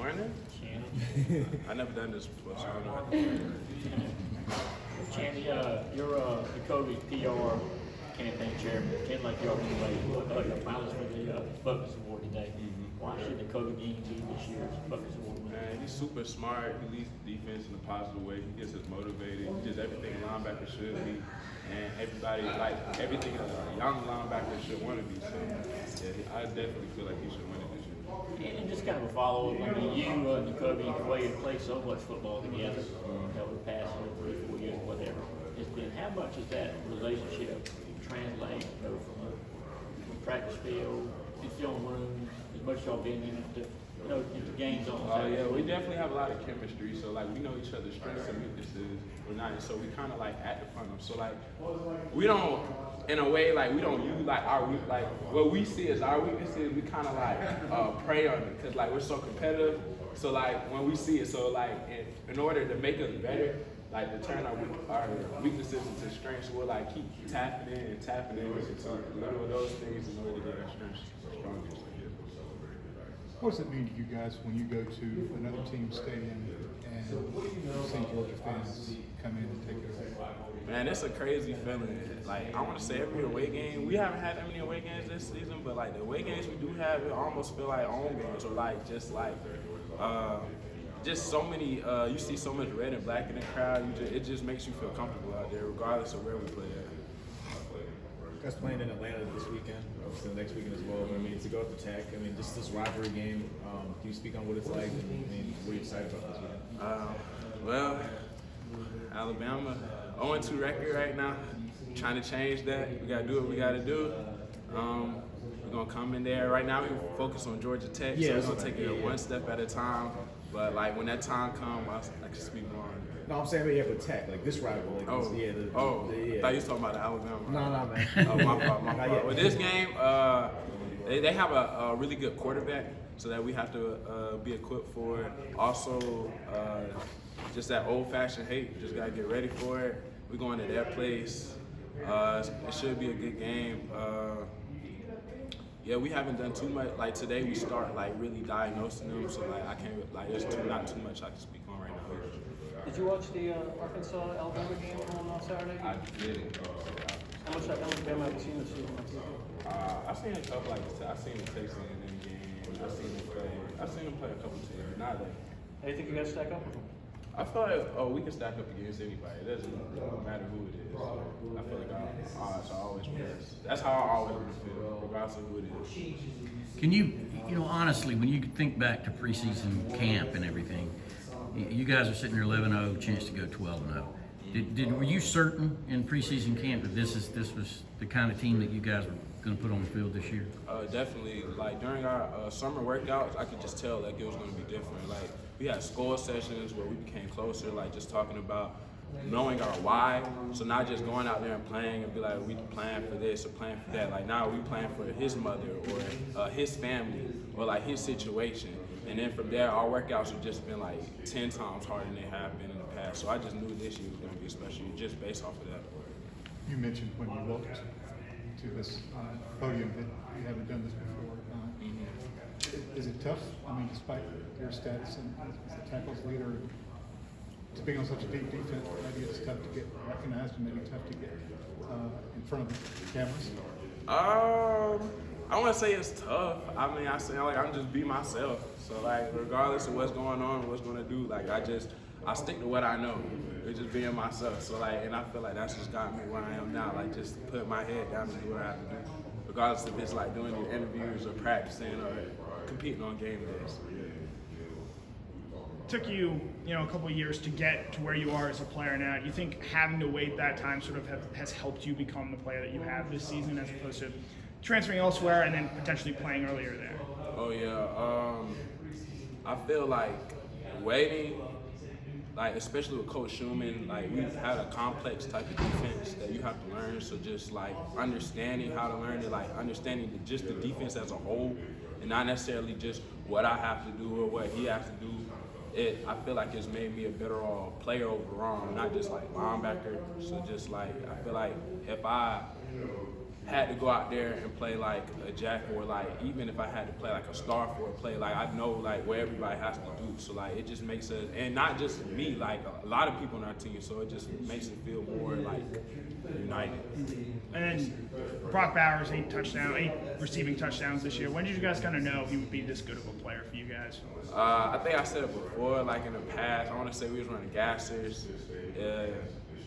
morning. Channing. I never done this before, so I don't know how to do it. Channing, you're Nakobe PR campaign chairman. It like you're the finalist for the Butkus Award today. Why should Nakobe Dean be this year's Butkus Award winner? Man, he's super smart. He leads the defense in a positive way. He gets us motivated. He does everything a linebacker should be. And everybody, like, everything a young linebacker should want to be. So, yeah, I definitely feel like he should win it this year. And just kind of a follow-up, I mean, you, Nakobe, and Quay have played so much football together over the past 3, 4 years, whatever. It's been, how much does that relationship translate, go from practice field, in film room, as much as y'all been into games on? Yeah, we definitely have a lot of chemistry. So like we know each other's strengths and weaknesses. So we kind of like at the front of them. So like we don't, in a way, like we don't use like our like what we see as our weaknesses. We kind of like prey on it because like we're so competitive. So like when we see it, so like in order to make us better, like to turn our weaknesses into strengths, we'll like keep tapping in into little of those things in order to get our strengths stronger. What does it mean to you guys when you go to another team's stadium and see Georgia fans come in and take it away? Man, it's a crazy feeling. Like, I want to say every away game, we haven't had that many away games this season, but like the away games we do have, it almost feel like home games or like just so many, you see so much red and black in the crowd, it just makes you feel comfortable out there regardless of where we play at. Guys playing in Atlanta this weekend, obviously the next weekend as well. I mean, to go up to Tech, I mean, just this rivalry game. Can you speak on what it's like? And I mean, what are you excited about this weekend? Well, Alabama 0-2 record right now. Trying to change that. We gotta do what we gotta do. We're gonna come in there. Right now, we focus on Georgia Tech, so we're gonna take it one step at a time. But like when that time comes, I can speak more on it. No, I'm saying we have with Tech, like this rivalry. Like I thought you was talking about the Alabama. No, man. Oh, my fault. Well, this game, they have a really good quarterback, so that we have to be equipped for it. Also, just that old-fashioned hate. We just gotta get ready for it. We're going to their place. It should be a good game. Yeah, we haven't done too much. Like today, we start like really diagnosing them. So like I can't like there's not too much I can speak on right now. Did you watch the Arkansas-Alabama game on Saturday? I did. How much Alabama have you seen this season? I've seen a couple I've seen the Texans in the game. I've seen them play a couple teams. Not like. How do you think you guys stack up with them? I feel like we can stack up against anybody. It doesn't matter who it is. I feel like our odds are always winners. That's how I always feel, regardless of who it is. Can you honestly, when you think back to preseason camp and everything, you guys are sitting here 11-0, chance to go 12-0. Were you certain in preseason camp that this was the kind of team that you guys were going to put on the field this year? Definitely. Like during our summer workouts, I could just tell like it was going to be different. Like we had score sessions where we became closer, like just talking about knowing our why. So not just going out there and playing and be like, we playing for this or playing for that. Like now we playing for his mother or his family or like his situation. And then from there, our workouts have just been like 10 times harder than they have been in the past. So I just knew this year was going to be a special year just based off of that. You mentioned when you walked to this podium that you haven't done this before. Is it tough? I mean, despite your status and as the tackles leader, to be on such a deep defense, maybe it's tough to get recognized and maybe tough to get in front of the cameras? I want to say it's tough. I mean, I say like I'm just be myself. So like regardless of what's going on, what's going to do, like I stick to what I know. It's just being myself. So like, and I feel like that's just got me where I am now. Like just put my head down and do what I have to do, regardless if it's like doing the interviews or practicing or competing on game days. Took you, a couple of years to get to where you are as a player now. Do you think having to wait that time sort of has helped you become the player that you have this season, as opposed to transferring elsewhere and then potentially playing earlier there? Oh yeah, I feel like waiting, like especially with Coach Schumann, like we had a complex type of defense that you have to learn. So just like understanding how to learn it, like understanding just the defense as a whole, and not necessarily just what I have to do or what he has to do. I feel like it's made me a better player overall, not just like linebacker. So just like I feel like if I had to go out there and play like a jack, or like even if I had to play like a star for a play, like I know like what everybody has to do. So like it just makes us, and not just me, like a lot of people on our team. So it just makes it feel more like united. And then Brock Bowers, 8 receiving touchdowns this year. When did you guys kind of know he would be this good of a player for you guys? I think I said it before, like in the past. I want to say we was running gassers.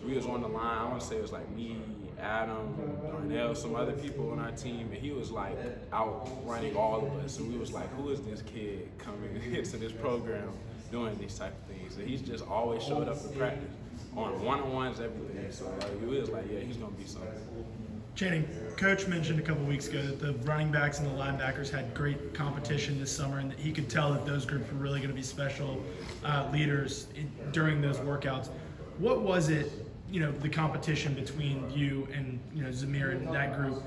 We was on the line. I want to say it was like me, Adam, Darnell, some other people on our team, and he was like out running all of us. And we was like, who is this kid coming into this program doing these type of things? And he's just always showed up to practice on one-on-ones, everything. So like, we was like, yeah, he's gonna be something. Channing, Coach mentioned a couple weeks ago that the running backs and the linebackers had great competition this summer, and that he could tell that those groups were really going to be special leaders during those workouts. What was it, the competition between you and Zamir and that group?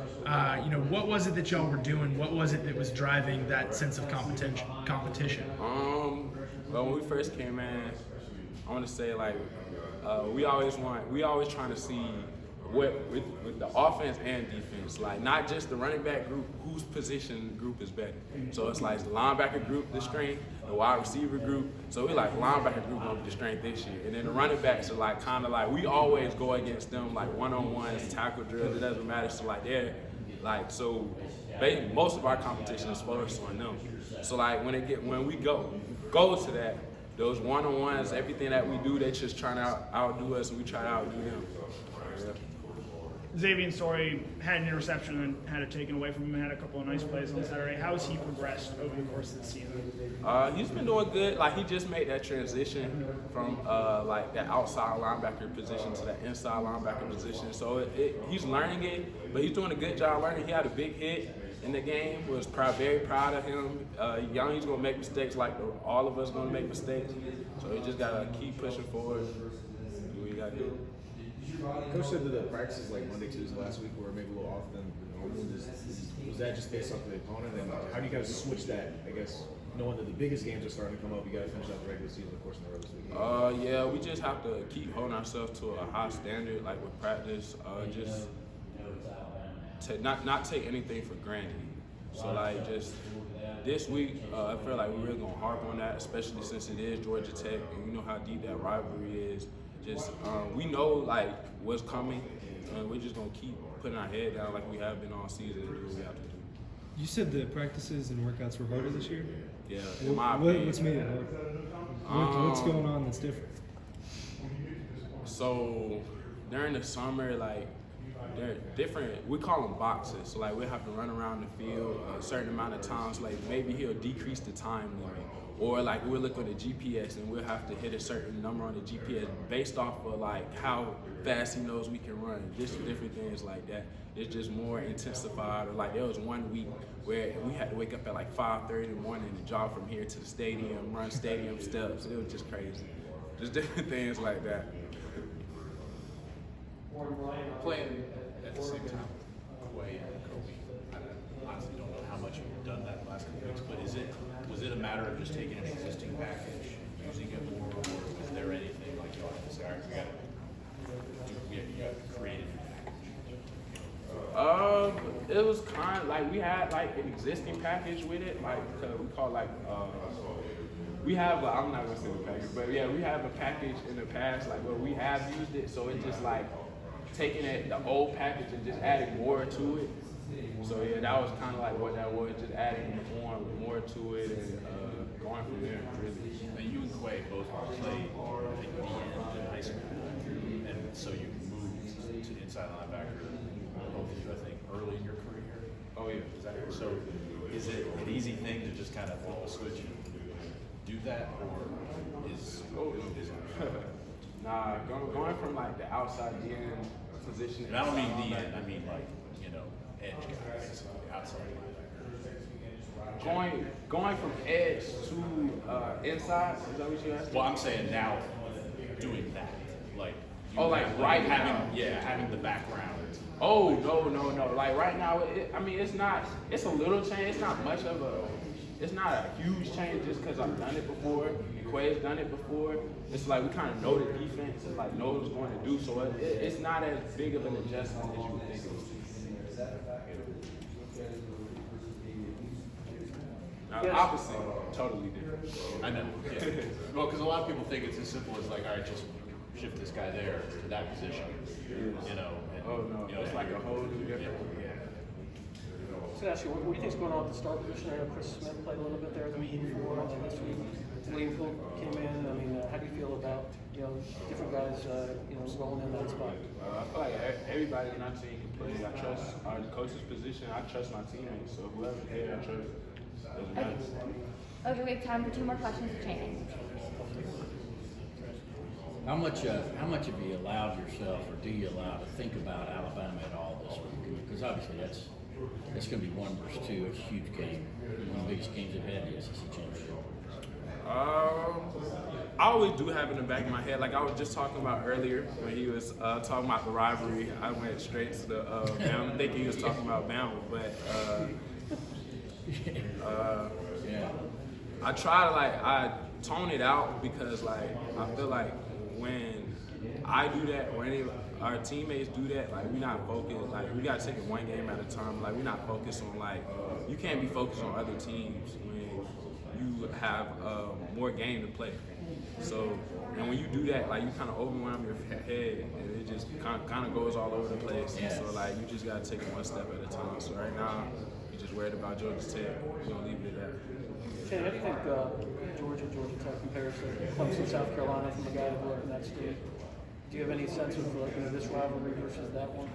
What was it that y'all were doing? What was it that was driving that sense of competition? Well, when we first came in, I want to say like we always trying to see with the offense and defense, like not just the running back group, whose position group is better. So it's like the linebacker group, the strength, the wide receiver group. So we like linebacker group gonna be the strength this year, and then the running backs are like kind of like we always go against them like one-on-ones, tackle drills. It doesn't matter. So like they're like most of our competition is focused on them. So like when we go to that, those one-on-ones, everything that we do, they just trying to outdo us, and we try to outdo them. Yeah. Xavier Story had an interception and had it taken away from him, had a couple of nice plays on Saturday. How has he progressed over the course of the season? He's been doing good. Like he just made that transition from like that outside linebacker position to that inside linebacker position. So he's learning it, but he's doing a good job learning. He had a big hit in the game. Was very proud of him. Young, he's gonna make mistakes like all of us gonna make mistakes. So he just gotta keep pushing forward. Do what you gotta do. Coach said that the practices like Monday, Tuesday last week were maybe a little off than normal. Was that just based off the opponent? And how do you guys switch that, I guess, knowing that the biggest games are starting to come up, you got to finish out the regular season, of course, in the regular season? Yeah, we just have to keep holding ourselves to a high standard, like with practice. Just to not take anything for granted. So like just this week, I feel like we're really gonna harp on that, especially since it is Georgia Tech, and you know how deep that rivalry is. Just we know like what's coming, and we're just gonna keep putting our head down like we have been all season and do what we have to do. You said the practices and workouts were harder this year? Yeah, in my opinion. What's made it hard? What's going on that's different? So during the summer, like they're different. We call them boxes. So like we have to run around the field a certain amount of times. Like maybe he'll decrease the time limit, or like we'll look at the GPS and we'll have to hit a certain number on the GPS based off of like how fast he knows we can run. Just different things like that. It's just more intensified. Or like there was one week where we had to wake up at like 5:30 in the morning to jog from here to the stadium, run stadium steps. It was just crazy. Just different things like that. Playing at the same time, Quay and Nakobe. I honestly don't know how much you've done that the last couple weeks, but was it a matter of just taking an existing package, using it more, or was there anything like you want to say, all right, we got to create a new package? It was kind of like we had like an existing package with it, like we call like we have I'm not gonna say the package, but yeah, we have a package in the past like where we have used it, so it's just like taking the old package and just adding more to it. So yeah, that was kind of like what that was, just adding more to it and going from there. Really. Now you and Quay both played, I think, D in high school, and so you moved to inside linebacker. Both of you, I think, early in your career. Oh yeah. So is it an easy thing to just kind of flip a switch and do that, or is it? Nah, going from like the outside DN position. And I don't mean DN, I mean like, edge guy, basically, outside linebacker. Going from edge to inside, is that what you asked? Well, I'm saying now doing that, like. Having the background. Oh no! Like right now, it's a little change. It's not much of it's not a huge change just because I've done it before. Quay's done it before. It's like we kind of know the defense and like know what it's going to do. So it's not as big of an adjustment as you would think it would be. Now, the opposite, totally different. I know. Yeah. Well, because a lot of people think it's as simple as like, all right, just shift this guy there to that position. You know. And, Oh no, you know, it's like a whole new different. So ask you, what do you think's going on at the start position? I know Chris Smith played a little bit there before this week. William came in. I mean, how do you feel about different guys rolling in that spot? I feel like everybody on our team can play. I trust our coach's position. I trust my teammates. So whoever's there, I trust. Doesn't matter. Okay, we have time for 2 more questions for Channing. How much have you allowed yourself, or do you allow to think about Alabama at all this week? Because obviously that's going to be 1 versus 2. It's a huge game, one of the biggest games they've had in the SEC championship. I always do have in the back of my head, like I was just talking about earlier when he was talking about the rivalry. I went straight to the Bama. I think he was talking about Bama, but Yeah. I try to I tone it out because I feel like when I do that or any of our teammates do that, we not focused. We gotta take it one game at a time. We're not focused on you can't be focused on other teams when you have more game to play. So, and when you do that, you kind of overwhelm your head, and it just kind of goes all over the place. Yeah. So, you just gotta take it one step at a time. So right now, you're just worried about Georgia Tech. We're gonna leave it at that. Channing, how do you think Georgia Tech compares to Clemson, South Carolina from a guy who grew up in that state? Do you have any sense of this rivalry versus that one?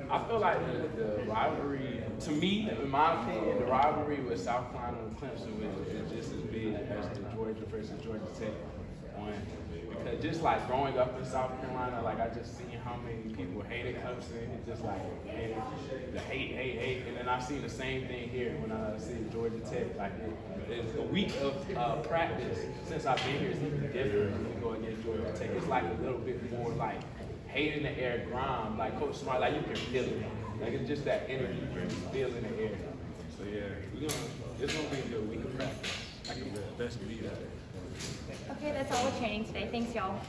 I feel like the rivalry, to me, in my opinion, the rivalry with South Carolina and Clemson is just as big as the Georgia versus Georgia Tech one. Because just growing up in South Carolina, I just seen how many people hated Clemson. It's just the hate. And then I've seen the same thing here when I see Georgia Tech. It's a week of practice since I've been here is even different when we go against Georgia Tech. It's a little bit more hate in the air, grime. Coach Smart, you can feel it. It's just that energy you can feel in the air. So yeah, it's gonna be a good week of practice. I can best believe that. Okay, that's all with Channing today. Thanks, y'all.